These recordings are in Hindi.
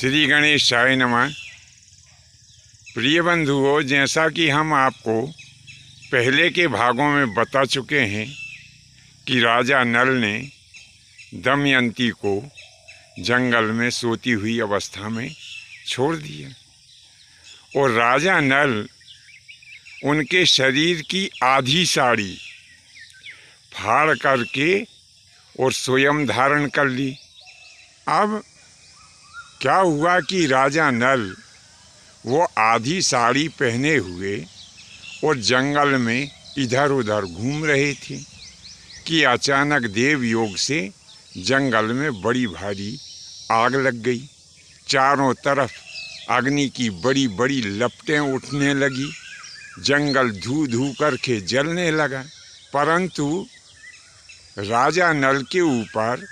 श्री गणेशाय नमः। प्रिय बंधुओं, जैसा कि हम आपको पहले के भागों में बता चुके हैं कि राजा नल ने दमयंती को जंगल में सोती हुई अवस्था में छोड़ दिया और राजा नल उनके शरीर की आधी साड़ी फाड़ करके और स्वयं धारण कर ली। अब क्या हुआ कि राजा नल वो आधी साड़ी पहने हुए और जंगल में इधर उधर घूम रहे थे कि अचानक देव योग से जंगल में बड़ी भारी आग लग गई। चारों तरफ अग्नि की बड़ी बड़ी लपटें उठने लगी, जंगल धू धू करके जलने लगा। परंतु राजा नल के ऊपर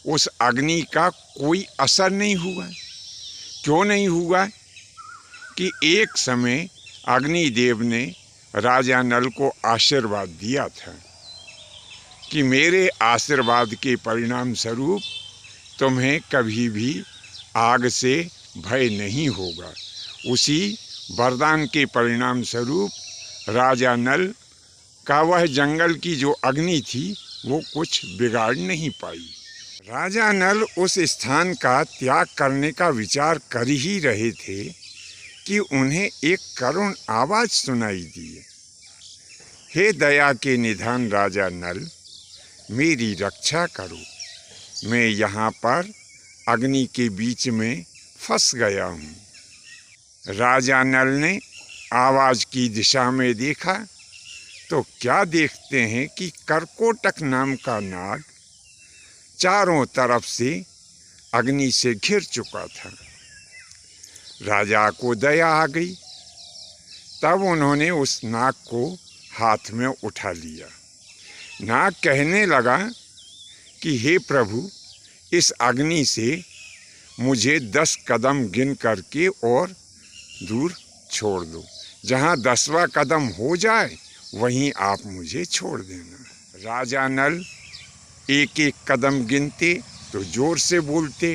उस अग्नि का कोई असर नहीं हुआ। क्यों नहीं हुआ? कि एक समय अग्निदेव ने राजा नल को आशीर्वाद दिया था कि मेरे आशीर्वाद के परिणाम स्वरूप तुम्हें कभी भी आग से भय नहीं होगा। उसी वरदान के परिणाम स्वरूप राजा नल का वह जंगल की जो अग्नि थी वो कुछ बिगाड़ नहीं पाई। राजा नल उस स्थान का त्याग करने का विचार कर ही रहे थे कि उन्हें एक करुण आवाज सुनाई दी। हे दया के निधान राजा नल, मेरी रक्षा करो, मैं यहाँ पर अग्नि के बीच में फंस गया हूँ। राजा नल ने आवाज की दिशा में देखा तो क्या देखते हैं कि करकोटक नाम का नाग चारों तरफ से अग्नि से घिर चुका था। राजा को दया आ गई, तब उन्होंने उस नाग को हाथ में उठा लिया। नाग कहने लगा कि हे प्रभु, इस अग्नि से मुझे 10 कदम गिन करके और दूर छोड़ दो। जहाँ 10वां कदम हो जाए वहीं आप मुझे छोड़ देना। राजा नल एक एक कदम गिनते तो जोर से बोलते,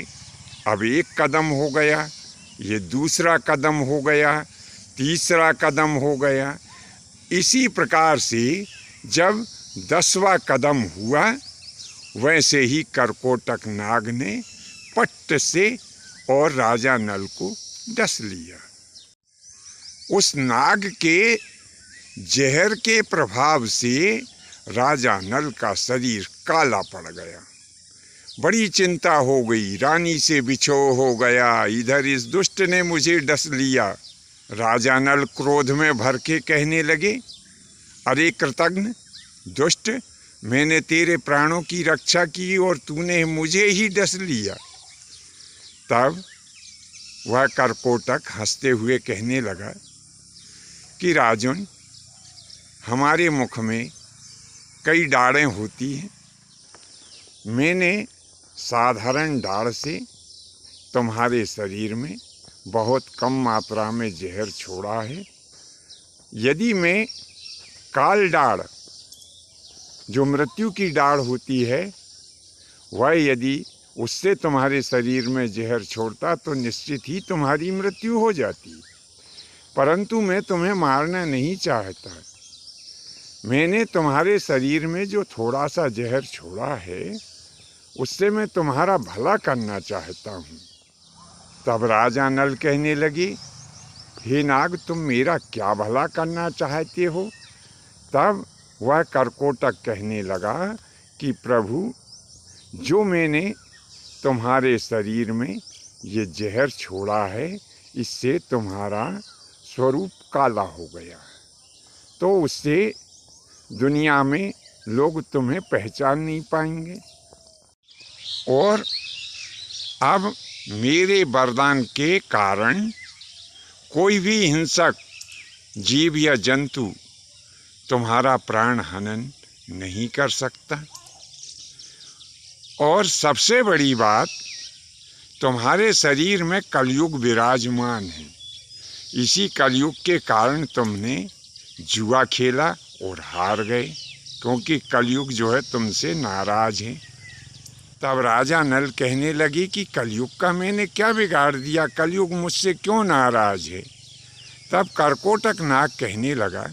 अब 1 कदम हो गया, ये दूसरा कदम हो गया, तीसरा कदम हो गया। इसी प्रकार से जब 10वां कदम हुआ वैसे ही करकोटक नाग ने पट्ट से और राजा नल को डस लिया। उस नाग के जहर के प्रभाव से राजा नल का शरीर काला पड़ गया। बड़ी चिंता हो गई, रानी से बिछोह हो गया, इधर इस दुष्ट ने मुझे डस लिया। राजा नल क्रोध में भर के कहने लगे, अरे कृतघ्न दुष्ट, मैंने तेरे प्राणों की रक्षा की और तूने मुझे ही डस लिया। तब वह करकोटक हंसते हुए कहने लगा कि राजन, हमारे मुख में कई डाढ़ें होती हैं। मैंने साधारण डाढ़ से तुम्हारे शरीर में बहुत कम मात्रा में जहर छोड़ा है। यदि मैं काल डाढ़, जो मृत्यु की डाढ़ होती है, वह यदि उससे तुम्हारे शरीर में जहर छोड़ता तो निश्चित ही तुम्हारी मृत्यु हो जाती। परंतु मैं तुम्हें मारना नहीं चाहता। मैंने तुम्हारे शरीर में जो थोड़ा सा जहर छोड़ा है उससे मैं तुम्हारा भला करना चाहता हूँ। तब राजा नल कहने लगे, हे नाग, तुम मेरा क्या भला करना चाहते हो? तब वह करकोटक कहने लगा कि प्रभु, जो मैंने तुम्हारे शरीर में ये जहर छोड़ा है इससे तुम्हारा स्वरूप काला हो गया, तो उससे दुनिया में लोग तुम्हें पहचान नहीं पाएंगे। और अब मेरे वरदान के कारण कोई भी हिंसक जीव या जंतु तुम्हारा प्राण हनन नहीं कर सकता। और सबसे बड़ी बात, तुम्हारे शरीर में कलयुग विराजमान है। इसी कलयुग के कारण तुमने जुआ खेला और हार गए, क्योंकि कलयुग जो है तुमसे नाराज है। तब राजा नल कहने लगे कि कलयुग का मैंने क्या बिगाड़ दिया, कलयुग मुझसे क्यों नाराज है। तब कर्कोटक नाग कहने लगा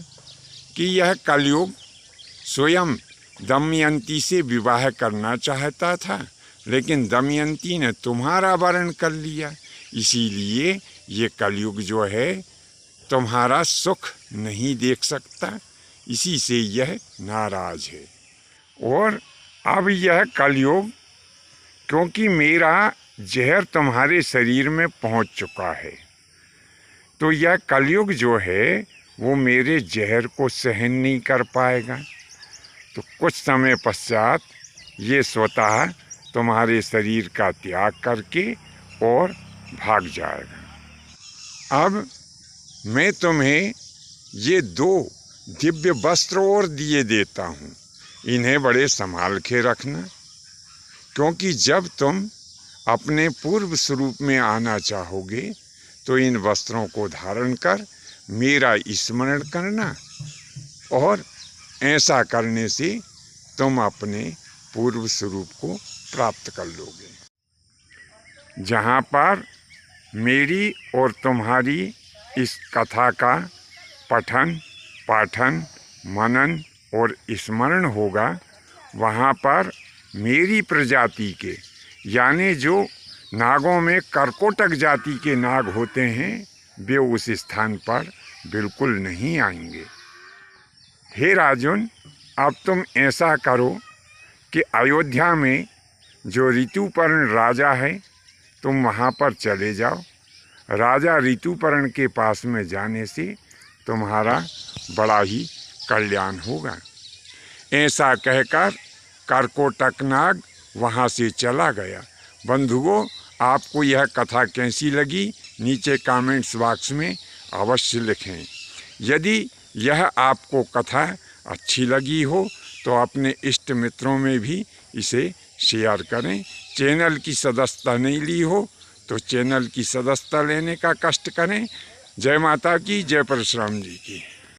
कि यह कलयुग स्वयं दमयंती से विवाह करना चाहता था, लेकिन दमयंती ने तुम्हारा वरण कर लिया, इसीलिए ये कलयुग जो है तुम्हारा सुख नहीं देख सकता, इसी से यह नाराज है। और अब यह कलयुग, क्योंकि मेरा जहर तुम्हारे शरीर में पहुंच चुका है, तो यह कलयुग जो है वो मेरे जहर को सहन नहीं कर पाएगा। तो कुछ समय पश्चात ये स्वतः तुम्हारे शरीर का त्याग करके और भाग जाएगा। अब मैं तुम्हें ये 2 दिव्य वस्त्र और दिए देता हूँ, इन्हें बड़े संभाल के रखना, क्योंकि जब तुम अपने पूर्व स्वरूप में आना चाहोगे तो इन वस्त्रों को धारण कर मेरा स्मरण करना, और ऐसा करने से तुम अपने पूर्व स्वरूप को प्राप्त कर लोगे। जहाँ पर मेरी और तुम्हारी इस कथा का पठन, पाठन, मनन और स्मरण होगा, वहाँ पर मेरी प्रजाति के, यानी जो नागों में कर्कोटक जाति के नाग होते हैं, वे उस स्थान पर बिल्कुल नहीं आएंगे। हे राजन, अब तुम ऐसा करो कि अयोध्या में जो ऋतुपर्ण राजा है, तुम वहाँ पर चले जाओ। राजा ऋतुपर्ण के पास में जाने से तुम्हारा बड़ा ही कल्याण होगा। ऐसा कहकर कर्कोटक नाग वहाँ से चला गया। बंधुओं, आपको यह कथा कैसी लगी नीचे कमेंट्स बॉक्स में अवश्य लिखें। यदि यह आपको कथा अच्छी लगी हो तो अपने इष्ट मित्रों में भी इसे शेयर करें। चैनल की सदस्यता नहीं ली हो तो चैनल की सदस्यता लेने का कष्ट करें। जय माता की, जय परशुराम जी की।